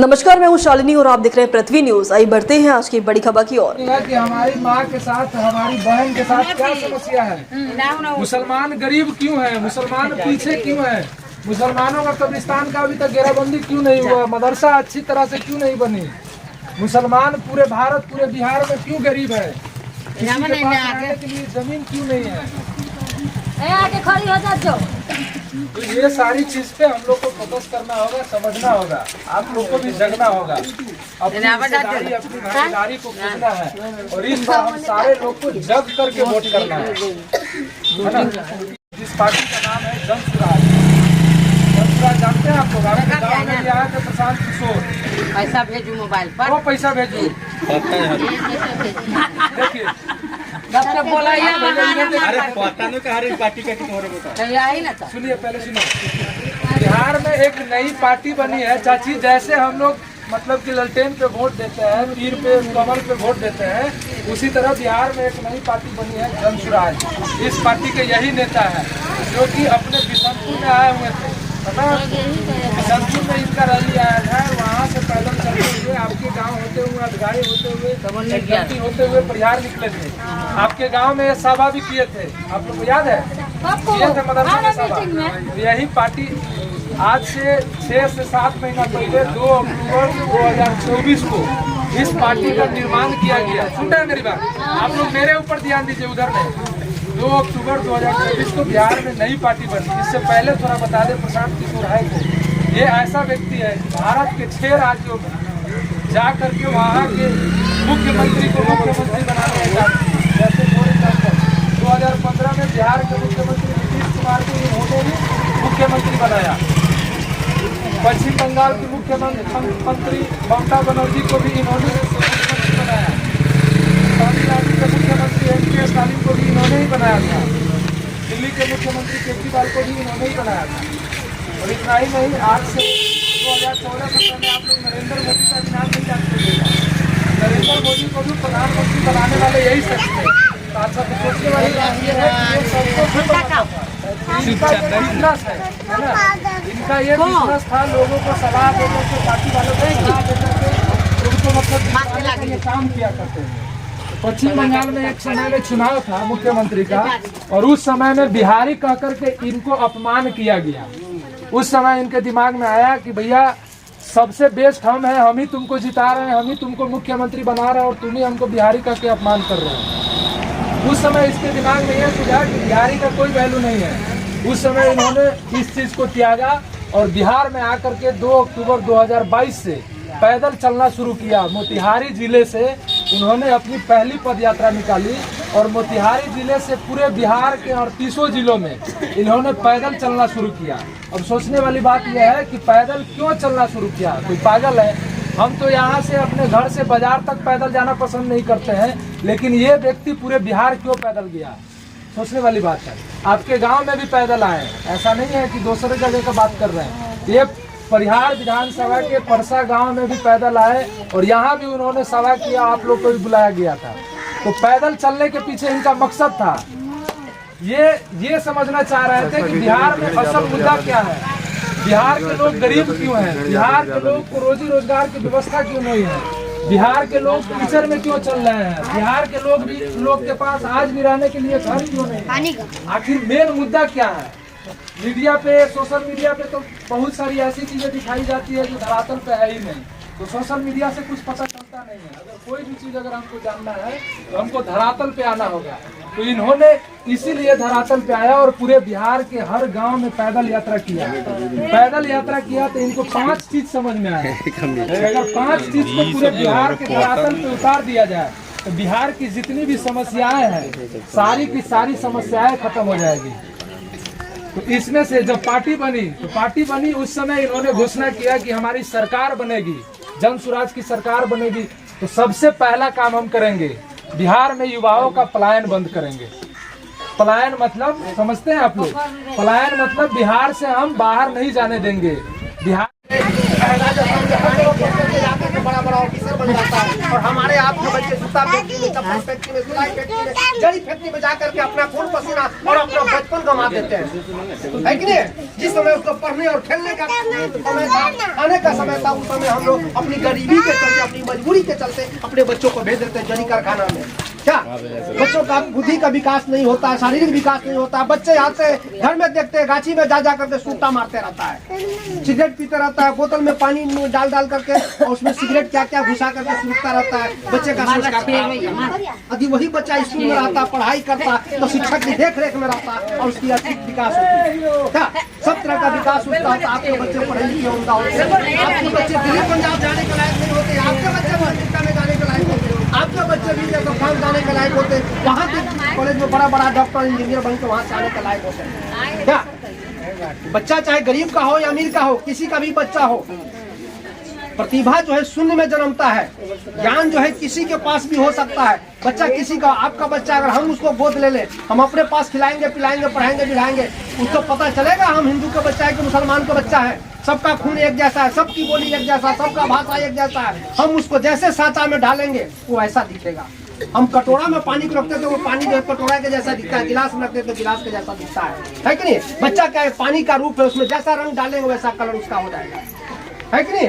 नमस्कार, मैं हूं शालिनी और आप देख रहे हैं पृथ्वी न्यूज। आइए बढ़ते हैं आज की बड़ी खबर की ओर। कि हमारी माँ के साथ, हमारी बहन के साथ क्या समस्या है? मुसलमान गरीब क्यों है? मुसलमान पीछे क्यों है? मुसलमानों का कब्रिस्तान का अभी तक घेराबंदी क्यों नहीं हुआ? मदरसा अच्छी तरह से क्यों नहीं बनी? मुसलमान पूरे भारत, पूरे बिहार में क्यों गरीब है? किसी के पास रहने के लिए जमीन क्यों नहीं है? आगे खड़ी हो जाओ। तो ये सारी चीज पे हम लोग को फोकस करना होगा, समझना होगा, आप लोग को भी जगना होगा, अपनी हिस्सेदारी, अपनी भागीदारी को खोजना है और इस बार हम सारे लोग को जग करके वोट करना है ना? जिस पार्टी का नाम है जनसुराज। जनसुराज जानते हैं आप लोग? आपके गाँव में आया था प्रशांत किशोर। पैसा भेजू मोबाइल पर। वो पैसा भेजू। देखिए बोला अरे पता नहीं हर पार्टी का सुनिए, पहले सुनिए। बिहार में एक नई पार्टी बनी है चाची। जैसे हम लोग मतलब कि ललटेन पे वोट देते हैं, पीर पे, कमल पे वोट देते हैं, उसी तरह बिहार में एक नई पार्टी बनी है जनसुराज। इस पार्टी के यही नेता है जो कि अपने बिशनपुर में आए हुए थे, बिशनपुर में इनका रैली आया था। वहाँ से पैदल चलते हुए आपके गांव होते हुए, अधगाड़ी होते हुए, होते हुए परिहार निकले थे। आपके गांव में सभा भी किए थे, आप लोग को याद है? किए थे मदरसा में सभा। यही पार्टी आज से 6 से 7 महीना पहले 2 अक्टूबर 2024 को इस पार्टी का निर्माण किया गया। सुन रहे हैं मेरी बात? आप लोग मेरे ऊपर ध्यान दीजिए। उधर में 2 अक्टूबर 2024 को बिहार में नई पार्टी बनी। इससे पहले थोड़ा बता दें, प्रशांत किशोर है को ये ऐसा व्यक्ति है भारत के 6 राज्यों में जा करके वहाँ के मुख्यमंत्री को मुख्यमंत्री बनाने का। जैसे 2015 में बिहार के मुख्यमंत्री नीतीश कुमार को इन्होंने ही मुख्यमंत्री बनाया। पश्चिम बंगाल की मुख्यमंत्री ममता बनर्जी को भी इन्होंने मुख्यमंत्री बनाया। तमिलनाडु के मुख्यमंत्री MP स्टालिन को भी इन्होंने ही बनाया था। दिल्ली के मुख्यमंत्री केजरीवाल को भी इन्होंने ही बनाया था। और इतना ही नहीं, आज से 2014-17 में आप लोग नरेंद्र मोदी का भी नाम नहीं जानते थे। नरेंद्र मोदी को भी प्रधानमंत्री बनाने वाले यही शख्स थे। अच्छा, तो सोचने वाली बात ये है कि ये सबको इनका ये बिजनेस है ना? इनका ये बिजनेस था लोगों को सलाह देकर के, पार्टी वालों को सलाह देकर के उनको मतलब ये काम किया करते हैं। पश्चिम बंगाल में एक समय में चुनाव था मुख्यमंत्री का, और उस समय में बिहारी कह करके इनको अपमान किया गया। उस समय इनके दिमाग में आया कि भैया सबसे बेस्ट हम हैं, हम ही तुमको जिता रहे हैं, हम ही तुमको मुख्यमंत्री बना रहे हैं और तुम ही हमको बिहारी कह के अपमान कर रहे हो। उस समय इसके दिमाग में यह सुझा कि बिहारी का कोई वैल्यू नहीं है। उस समय इन्होंने इस चीज को त्यागा और बिहार में आकर के 2 अक्टूबर 2022 से पैदल चलना शुरू किया। मोतिहारी जिले से उन्होंने अपनी पहली पद यात्रा निकाली और मोतिहारी जिले से पूरे बिहार के 38 जिलों में इन्होंने पैदल चलना शुरू किया। अब सोचने वाली बात यह है कि पैदल क्यों चलना शुरू किया? कोई पागल है? हम तो यहाँ से अपने घर से बाजार तक पैदल जाना पसंद नहीं करते हैं, लेकिन ये व्यक्ति पूरे बिहार क्यों पैदल गया? सोचने वाली बात है। आपके गाँव में भी पैदल आए, ऐसा नहीं है कि दूसरे जगह का बात कर रहे हैं। ये परिहार विधानसभा के परसा गांव में भी पैदल आए और यहाँ भी उन्होंने सभा किया, आप लोग को भी बुलाया गया था। तो पैदल चलने के पीछे इनका मकसद था, ये समझना चाह रहे थे कि बिहार में असल मुद्दा क्या है, बिहार के लोग गरीब क्यों हैं, बिहार के लोग को रोजी रोजगार की व्यवस्था क्यों नहीं है, बिहार के लोग कीचड़ में क्यों चल रहे हैं, बिहार के लोग के पास आज भी रहने के लिए घर क्यों नहीं है। आखिर मेन मुद्दा क्या है? मीडिया पे, सोशल मीडिया पे तो बहुत सारी ऐसी चीजें दिखाई जाती है जो धरातल पे है ही नहीं। तो सोशल मीडिया से कुछ पता चलता नहीं है। अगर कोई भी चीज अगर हमको जानना है तो हमको धरातल पे आना होगा। तो इन्होंने इसीलिए धरातल पे आया और पूरे बिहार के हर गांव में पैदल यात्रा किया। पैदल यात्रा किया तो इनको 5 चीज समझ में आया। अगर 5 चीज को पूरे बिहार के धरातल पे उतार दिया जाए तो बिहार की जितनी भी समस्याएं हैं, सारी की सारी समस्याएं खत्म हो जाएगी। तो इसमें से जब पार्टी बनी उस समय इन्होंने घोषणा किया कि हमारी सरकार बनेगी, जनसुराज की सरकार बनेगी। तो सबसे पहला काम हम करेंगे, बिहार में युवाओं का पलायन बंद करेंगे। पलायन मतलब समझते हैं आप लोग? पलायन मतलब बिहार से हम बाहर नहीं जाने देंगे। बिहार है राजस्थान के हर जगह के बड़ा बड़ा ऑफिसर बन जाता है, और हमारे आपके बच्चे जूता फैक्ट्री में, चप्पल फैक्ट्री में, सिलाई फैक्ट्री में, जड़ी फैक्ट्री में जाकर के अपना खून पसीना और अपना बचपन गंवा देते हैं, है कि नहीं? जिस समय उसको पढ़ने और खेलने का समय था, आने का समय था, उस समय हम लोग अपनी गरीबी के चलते, अपनी मजबूरी के चलते अपने बच्चों को भेज देते हैं जड़ी कारखाना में। क्या बच्चों का बुद्धि का विकास नहीं होता है, शारीरिक विकास नहीं होता है। बच्चे यहाँ से घर में देखते हैं, गाछी में जा करके सूटा मारते रहता है, सिगरेट पीते रहता है, बोतल में पानी डाल करके और उसमें सिगरेट क्या क्या घुसा करके सूखता रहता है। बच्चे का संस्कार यदि वही बच्चा स्कूल में रहता, पढ़ाई करता, तो शिक्षक की देख रेख में रहता और उसकी आर्थिक विकास होती। क्या सब तरह का विकास उसका होता। आपके बच्चे पढ़े लिखे उमदा होते, आपके बच्चे दिल्ली पंजाब जाने के लायक नहीं होते, आपके बच्चे अमेरिका में जाने के लायक होते, आपके बच्चे भी फ्रांस जाने के लायक होते, वहाँ के कॉलेज में बड़ा बड़ा डॉक्टर इंजीनियर बन के वहाँ से आने के लायक होते हैं। क्या बच्चा चाहे गरीब का हो या अमीर का हो, किसी का भी बच्चा हो, प्रतिभा जो है शून्य में जन्मता है, ज्ञान जो है किसी के पास भी हो सकता है। बच्चा किसी का, आपका बच्चा अगर हम उसको गोद ले ले, हम अपने पास खिलाएंगे पिलाएंगे पढ़ाएंगे बिठाएंगे, उसको पता चलेगा हम हिंदू का बच्चा है कि मुसलमान का बच्चा है। सबका खून एक जैसा है, सबकी बोली एक जैसा, सबका भाषा एक जैसा है। हम उसको जैसे साचा में डालेंगे वो ऐसा दिखेगा। हम कटोरा में पानी को रखते तो वो पानी जो है कटोरा के जैसा दिखता है, गिलास में रखते तो गिलास के जैसा दिखता है कि नहीं? बच्चा क्या है, पानी का रूप है, उसमें जैसा रंग डालेंगे वैसा कलर उसका हो जाएगा, है कि नहीं?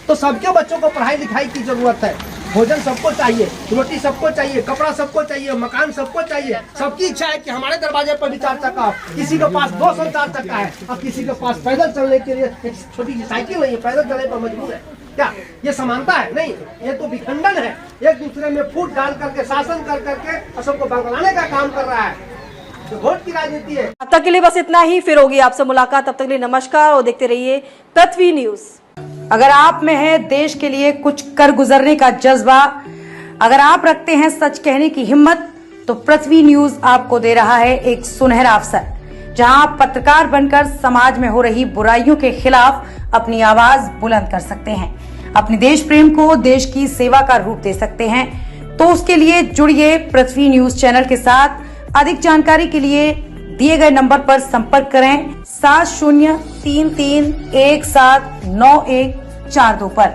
तो सबके बच्चों को पढ़ाई लिखाई की जरूरत है। भोजन सबको चाहिए, रोटी सबको चाहिए, कपड़ा सबको चाहिए, मकान सबको चाहिए। सबकी इच्छा है कि हमारे दरवाजे पर भी 4 चक्का हो। किसी के पास 204 चक्का है और किसी के पास पैदल चलने के लिए एक छोटी सी साइकिल नहीं है, पैदल चलने पर मजबूर है। क्या ये समानता है? नहीं, ये तो विखंडन है। एक दूसरे में फूट डाल करके, शासन कर करके और सबको बगलाने का काम कर रहा है। तो वोट की राजनीति है। अब तक के लिए बस इतना ही, फिर होगी आपसे मुलाकात। तब तक के लिए नमस्कार और देखते रहिए पृथ्वी न्यूज। अगर आप में है देश के लिए कुछ कर गुजरने का जज्बा, अगर आप रखते हैं सच कहने की हिम्मत, तो पृथ्वी न्यूज आपको दे रहा है एक सुनहरा अवसर, जहां आप पत्रकार बनकर समाज में हो रही बुराइयों के खिलाफ अपनी आवाज बुलंद कर सकते हैं, अपने देश प्रेम को देश की सेवा का रूप दे सकते हैं। तो उसके लिए जुड़िए पृथ्वी न्यूज चैनल के साथ। अधिक जानकारी के लिए दिए गए नंबर पर संपर्क करें 7033179142 पर।